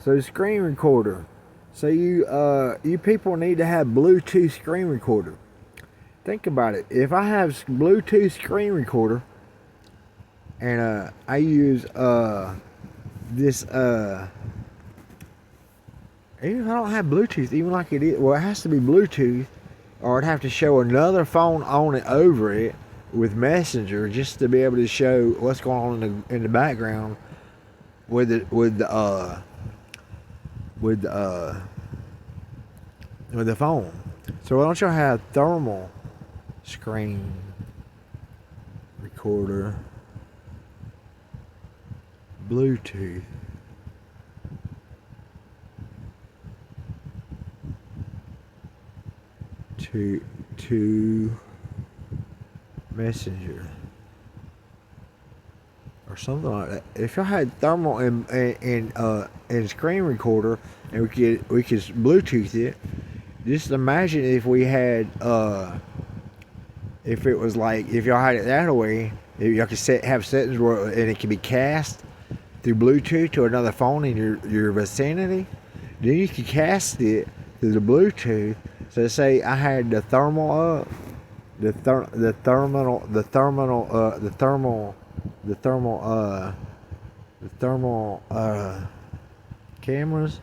So screen recorder. So you people need to have Bluetooth screen recorder. Think about it. If I have Bluetooth screen recorder and I use this even if I don't have Bluetooth, even like it is, well, it has to be Bluetooth, or I'd have to show another phone on it over it with Messenger just to be able to show what's going on in the background with the phone. So why don't y'all have thermal screen recorder Bluetooth? To Messenger or something like that. If y'all had thermal and screen recorder and we could Bluetooth it, just imagine if we had if it was like if y'all had it that way, if y'all could have settings where and it could be cast through Bluetooth to another phone in your vicinity, then you could cast it through the Bluetooth. So say I had the thermal up, the thermal cameras.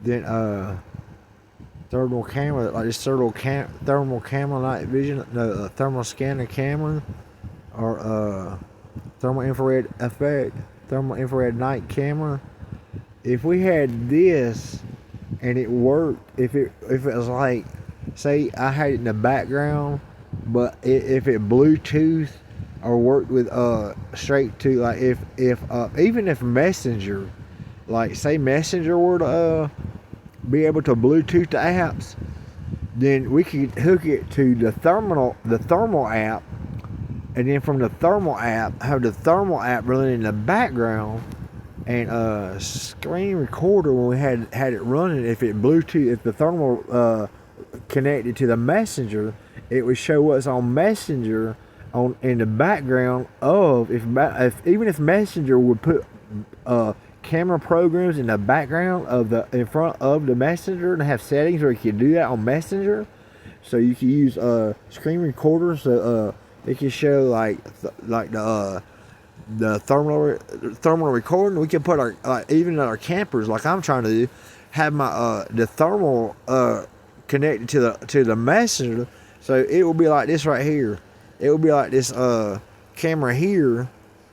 Then thermal camera, like this thermal camera night vision, the thermal scanner camera, or thermal infrared effect, thermal infrared night camera. If we had this and it worked, if it was like, say I had it in the background, but if it Bluetooth or worked with straight to, like, if even if Messenger, like say Messenger were to be able to Bluetooth the apps, then we could hook it to the thermal app, and then from the thermal app have the thermal app running in the background, and screen recorder when we had it running. If it Bluetooth, if the thermal connected to the Messenger, it would show what's on Messenger on in the background of even if Messenger would put camera programs in the background of in front of the Messenger and have settings where you can do that on Messenger. So you can use screen recorders, so it can show like the thermal recording. We can put our even in our campers, like I'm trying to do, have my the thermal connected to the Messenger, so it will be like this right here. It will be like this camera here.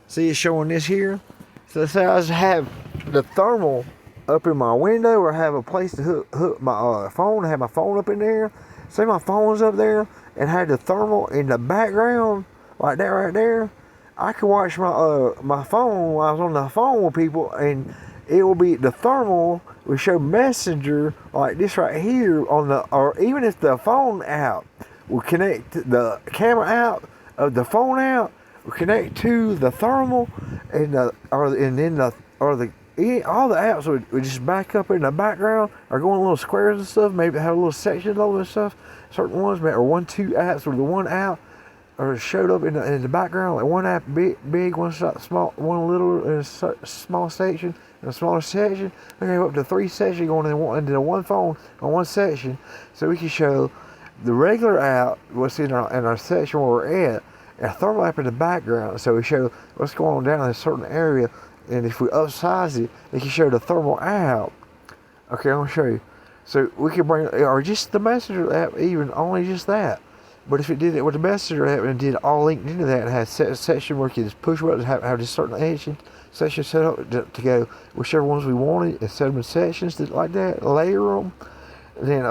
See, it's showing this here. So say I just have the thermal up in my window, or have a place to hook my phone, have my phone up in there. Say my phone's up there and had the thermal in the background like that right there. I could watch my phone while I was on the phone with people, and it will be the thermal will show Messenger like this right here on the, or even if the phone app will connect the camera app of the phone app will connect to the thermal, and all the apps would just back up in the background or go in little squares and stuff. Maybe have a little section of and stuff. Certain ones, or 1-2 apps, or the one app or showed up in the background, like one app big, one small, one little in a small section, and a smaller section. We have up to 3 sections going into one phone on one section, so we can show the regular app what's in our section where we're at, and a thermal app in the background, so we show what's going on down in a certain area. And if we upsize it, it can show the thermal app. Okay, I'm gonna show you. So we can bring, or just the Messenger app, even only just that. But if it did it with the Messenger app and did all linked into that, and had a section where you just push buttons, have just certain section set up to go whichever ones we wanted, and set them in sections like that, layer them. Then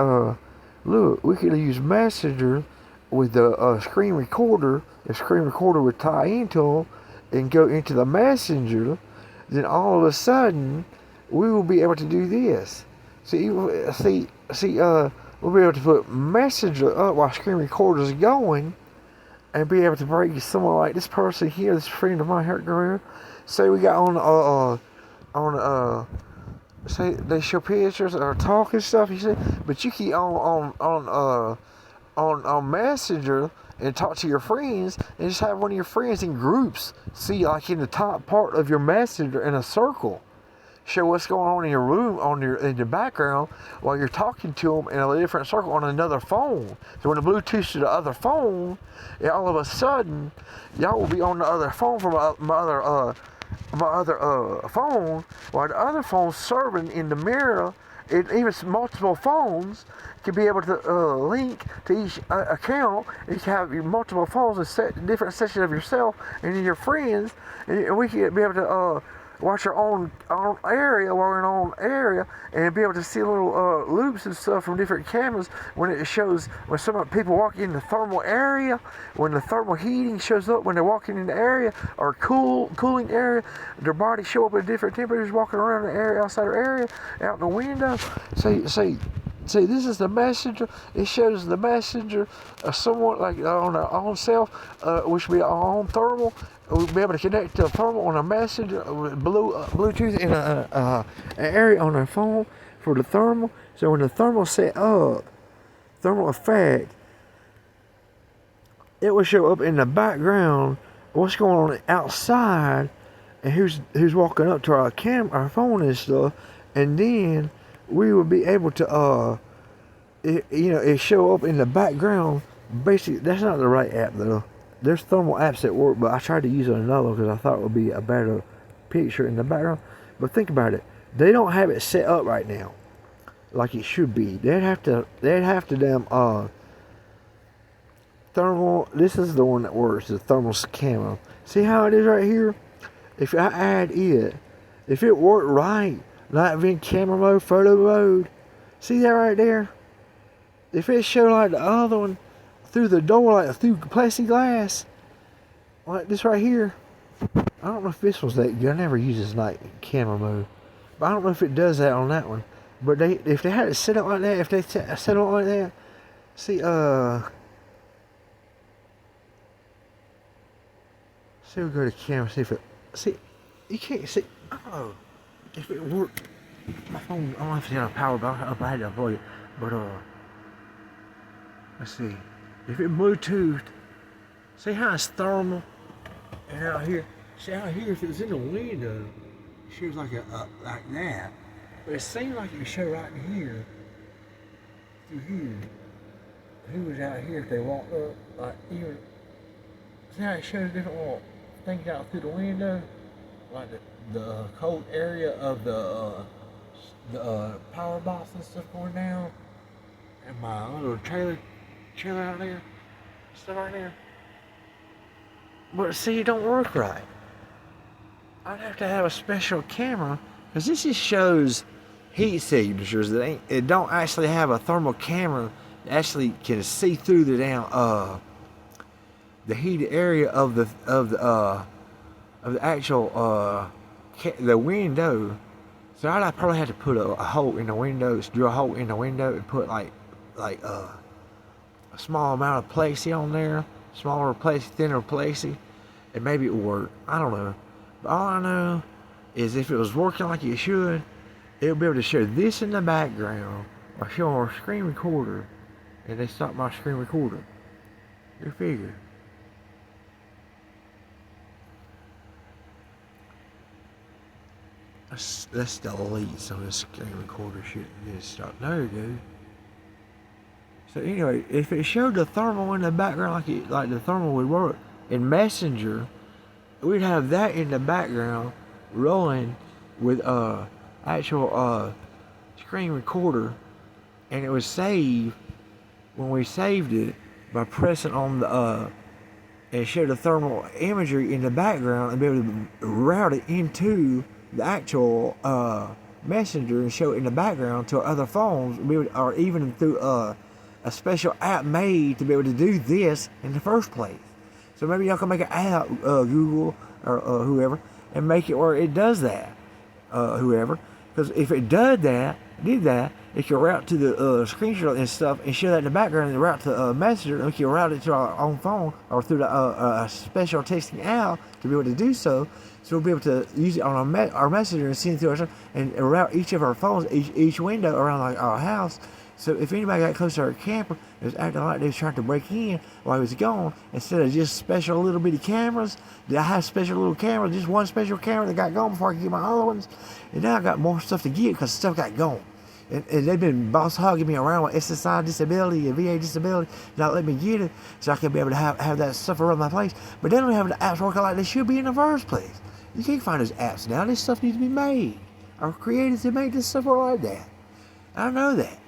look, we could use Messenger with the screen recorder. The screen recorder would tie into them and go into the Messenger. Then all of a sudden, we will be able to do this. We'll be able to put Messenger up while screen recorder is going, and be able to bring someone like this person here, this friend of mine here at Guerrero. Say we got say they show pictures or talk and stuff. You see, but you keep on Messenger, and talk to your friends, and just have one of your friends in groups see, like, in the top part of your messenger in a circle, show what's going on in your room, in the background, while you're talking to them in a different circle on another phone. So when the Bluetooth to the other phone, and all of a sudden, y'all will be on the other phone from my other phone, while the other phone's serving in the mirror. And even multiple phones can be able to link to each account. And you can have multiple phones and set different sections of yourself and your friends, and we can be able to watch our own area while we're in our own area, and be able to see little loops and stuff from different cameras when it shows when some people walk in the thermal area, when the thermal heating shows up when they're walking in the area, or cooling area, their bodies show up at different temperatures walking around the area, outside their area, out the window. See, this is the messenger. It shows the messenger somewhat like on our own self, which would be our own thermal. We'll be able to connect to a thermal on a messenger with Bluetooth in an area on our phone for the thermal. So when the thermal set up, thermal effect, it will show up in the background what's going on outside and who's walking up to our phone and stuff, and then we will be able to it show up in the background. Basically, that's not the right app though. There's thermal apps that work, but I tried to use another because I thought it would be a better picture in the background. But think about it, they don't have it set up right now like it should be. They'd have to damn thermal. This is the one that works, the thermal camo. See how it is right here? If I add it, if it worked right, night vision camera mode, photo mode, see that right there? If it showed like the other one through the door, like through plexiglass, like this right here. I don't know if this was that good. I never use this night camera mode, but I don't know if it does that on that one. But if they had it set up like that, if they set it up like that, see, we'll go to camera, see if it, see, you can't see, oh, if it worked, my phone, I don't know if it's got a power, but I had to unplug it, but, let's see, if it Bluetoothed, see how it's thermal, and out here, see out here, if it was in the window, it shows like like that, but it seemed like it would show right in here, through here, who was out here if they walked up, like even, see how it shows different little things out through the window, like the cold area of the power box and stuff going down, and my little trailer out there, stuff right there. But see, it don't work right. I'd have to have a special camera, because this just shows heat signatures. It don't actually have a thermal camera that actually can see through the down the heated area of the actual the window. So I'd probably have to put a hole in the window, drill a hole in the window, and put like a small amount of plexi on there, smaller plexi, thinner plexi, and maybe it would work. I don't know. But all I know is if it was working like it should, it would be able to show this in the background or show our screen recorder, and they stopped my screen recorder. You figure. Let's delete some of this screen recorder shit and just start. There you go. So anyway, if it showed the thermal in the background like the thermal would work in Messenger, we'd have that in the background rolling with actual screen recorder, and it would save when we saved it by pressing on the and show the thermal imagery in the background and be able to route it into the actual messenger and show it in the background to our other phones, or even through a special app made to be able to do this in the first place. So maybe y'all can make an app, Google or whoever, and make it where it does that, whoever. Because if it did that, it can route to the screenshot and stuff and show that in the background and route to Messenger, and we can route it to our own phone or through the special texting app to be able to do so. So we'll be able to use it on our Messenger and send it to ourselves and route each of our phones, each window around like our house So if anybody got close to our camper, it was acting like they was trying to break in while he was gone, instead of just special little bitty cameras, did I have special little cameras, just one special camera that got gone before I could get my other ones? And now I got more stuff to get because stuff got gone. And they've been boss hogging me around with SSI disability and VA disability, not letting me get it, so I can be able to have that stuff around my place. But they don't have the apps working like they should be in the first place. You can't find those apps now. This stuff needs to be made or created to make this stuff work like that. I know that.